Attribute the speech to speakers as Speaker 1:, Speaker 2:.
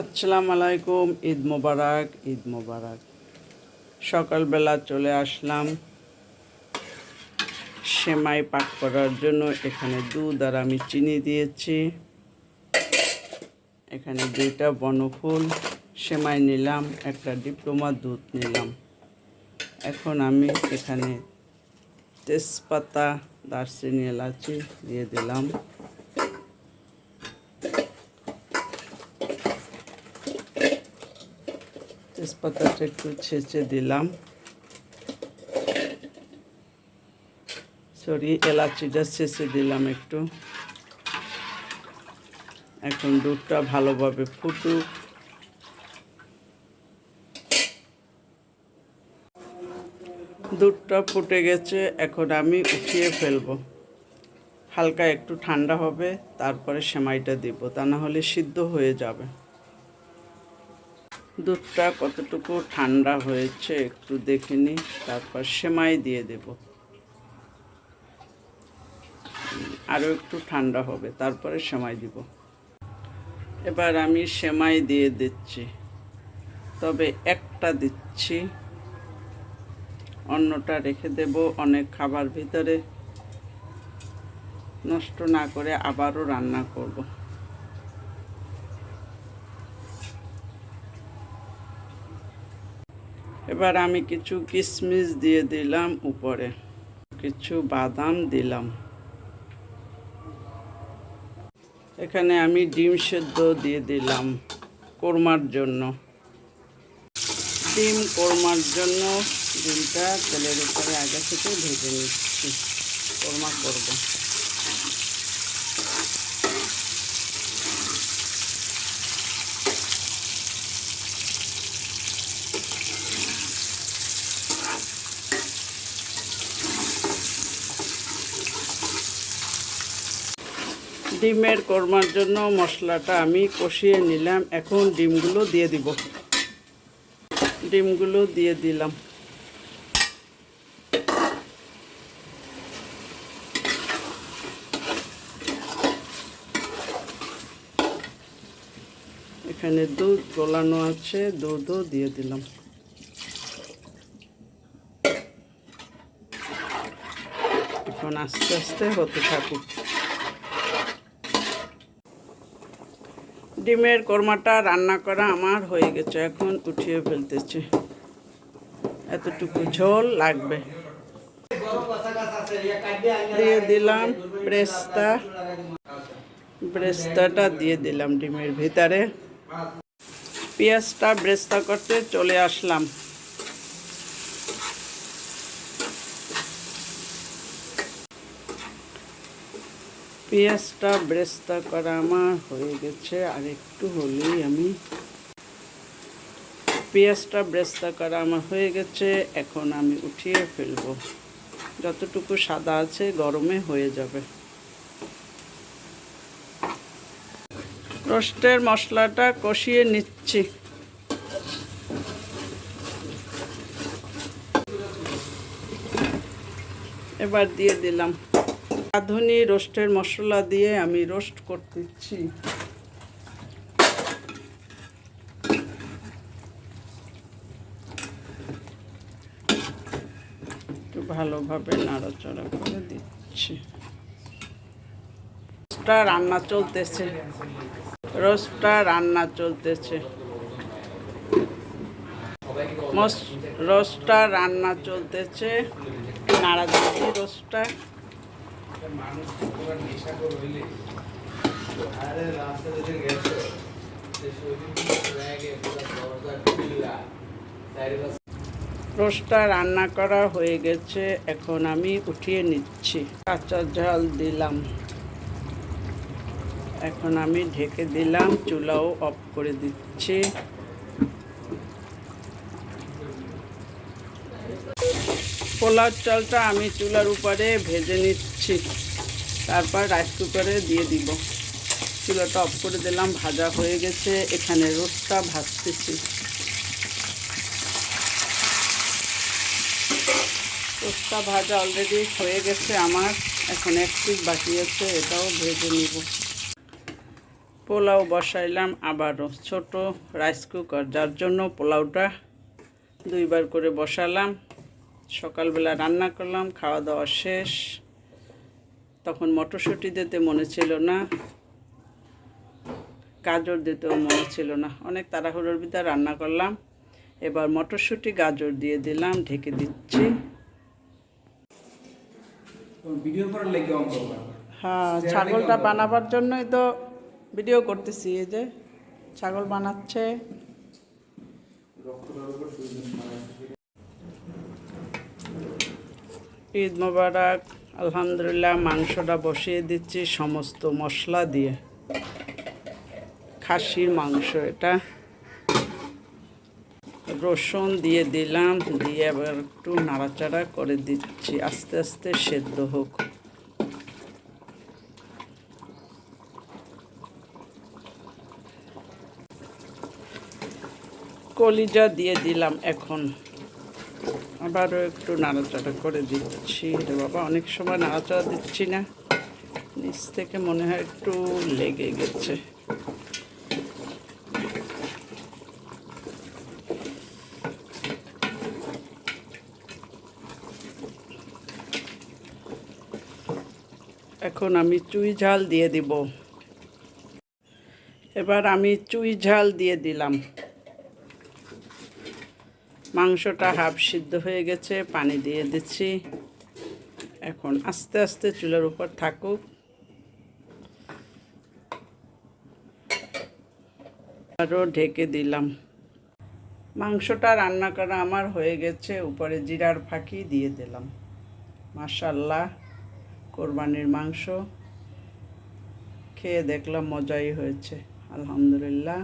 Speaker 1: আসসালামু আলাইকুম। ঈদ মোবারক, ঈদ মোবারক। সকালবেলা চলে আসলাম সেমাই পাক করার জন্য। এখানে দুধ আর আমি চিনি দিয়েছি। এখানে 2টা বনফুল সেমাই নিলাম, একটা ডিপ্লোমা দুধ নিলাম। এখন আমি এখানে তেজপাতা, দারচিনি, এলাচি দিয়ে দিলাম। তেজপাতাটা একটু ছেঁচে দিলাম, এলাচিটা ছেঁচে দিলাম একটু। এখন দুধটা ভালোভাবে ফুটুক। দুধটা ফুটে গেছে, এখন আমি উঠিয়ে ফেলবো। হালকা একটু ঠান্ডা হবে, তারপরে সেমাইটা দিব, তা না হলে সিদ্ধ হয়ে যাবে। দুধটা কতটুকু ঠান্ডা হয়েছে একটু দেখে নিই, তারপর সেমাই দিয়ে দেব। আরও একটু ঠান্ডা হবে, তারপরে সেমাই দিব। এবার আমি সেমাই দিয়ে দিচ্ছি, তবে একটা দিচ্ছি, অন্যটা রেখে দেব অনেক খাবার ভিতরে, নষ্ট না করে আবারও রান্না করব। এবার আমি কিছু কিশমিশ দিয়ে দিলাম উপরে, কিছু বাদাম দিলাম। এখানে আমি ডিম সেদ্ধ দিয়ে দিলাম কোরমার জন্য। ডিম কোরমার জন্য ডিমটা তেলের উপরে আগে থেকে ভেজে নিচ্ছি, কোরমা করব। ডিমের কোরমার জন্য মশলাটা আমি কষিয়ে নিলাম। এখন ডিমগুলো দিয়ে দিব। ডিমগুলো দিয়ে দিলাম। এখানে দুধ গলানো আছে, দুধও দিয়ে দিলাম। এখন আস্তে আস্তে হতে থাকুক। ডিমের কোরমাটা রান্না করা আমার হয়ে গেছে, এখন উঠিয়ে ফেলতেছি। এতটুকু ঝোল লাগবে। দিয়ে দিলাম ব্রেস্তা, ব্রেস্তাটা দিয়ে দিলাম ডিমের ভিতরে। পেঁয়াজটা ব্রেস্তা করতে চলে আসলাম। পেঁয়াজটা ব্রেস্তা করা আমার হয়ে গেছে, আর একটু হলেই আমি পেঁয়াজটা ব্রেস্তা করা আমার হয়ে গেছে। এখন আমি উঠিয়ে ফেলবো, যতটুকু সাদা আছে গরমে হয়ে যাবে। রোস্টের মশলাটা কষিয়ে নিচ্ছি। এবার দিয়ে দিলাম রাঁধুনি রোস্টের মশলা দিয়ে আমি রোস্ট করতেছি। একটু ভালোভাবে নাড়াচাড়া করে দিচ্ছি। রোস্টটা রান্না চলতেছে, রোস্টটা রান্না চলতেছে, রোস্টটা রান্না চলতেছে। নাড়া দিচ্ছি রোস্টটা। রোস্টটা রান্না করা হয়ে গেছে, এখন আমি উঠিয়ে নিচ্ছি। কাঁচা ঝাল দিলাম, এখন আমি ঢেকে দিলাম, চুলাও অফ করে দিচ্ছি। পোলাও চালটা আমি চুলার উপরে ভেজে নিচ্ছি, তারপর রাইস কুকারে দিয়ে দিব। চুলাটা অফ করে দিলাম, ভাজা হয়ে গেছে। এখানে রোস্টটা ভাজতেছি। রোস্টটা ভাজা অলরেডি হয়ে গেছে আমার, এখন এক পিস বাকি আছে, এটাও ভেজে নিব। পোলাও বসাইলাম আবারও, ছোট রাইস কুকার, যার জন্য পোলাওটা দুইবার করে বসালাম। সকালবেলা রান্না করলাম, খাওয়া দাওয়া শেষ। তখন মটরশুঁটি দিতে মনে ছিল না, গাজর দিতেও মনে ছিল না, অনেক তাড়াহুড়োর ভিতরে রান্না করলাম। এবার মটরশুঁটি গাজর দিয়ে দিলাম, ঢেকে দিচ্ছি। হ্যাঁ, ছাগলটা বানাবার জন্যই তো ভিডিও করতেছি। এই যে ছাগল বানাচ্ছে। ঈদ মোবারক। আলহামদুলিল্লাহ, মাংসটা বসিয়ে দিচ্ছি সমস্ত মশলা দিয়ে। খাসির মাংস এটা। রসুন দিয়ে দিলাম, দিয়ে আবার একটু নাড়াচাড়া করে দিচ্ছি, আস্তে আস্তে সেদ্ধ হোক। কলিজা দিয়ে দিলাম এখন, আবারও একটু নাড়াচাড়া করে দিচ্ছি। রে বাবা, অনেক সময় নাড়াচাড়া দিচ্ছি না, নিচ থেকে মনে হয় একটু লেগে গেছে। এখন আমি চুই ঝাল দিয়ে দিব। এবার আমি চুই ঝাল দিয়ে দিলাম। মাংসটা হাফ সিদ্ধ হয়ে গেছে, পানি দিয়ে দিচ্ছি। এখন আস্তে আস্তে চুলার উপর থাকুক। আরও ঢেকে দিলাম। মাংসটা রান্না করা আমার হয়ে গেছে, উপরে জিরার ফাঁকি দিয়ে দিলাম। মাশাআল্লাহ, কোরবানির মাংস। খেয়ে দেখলাম মজাই হয়েছে, আলহামদুলিল্লাহ।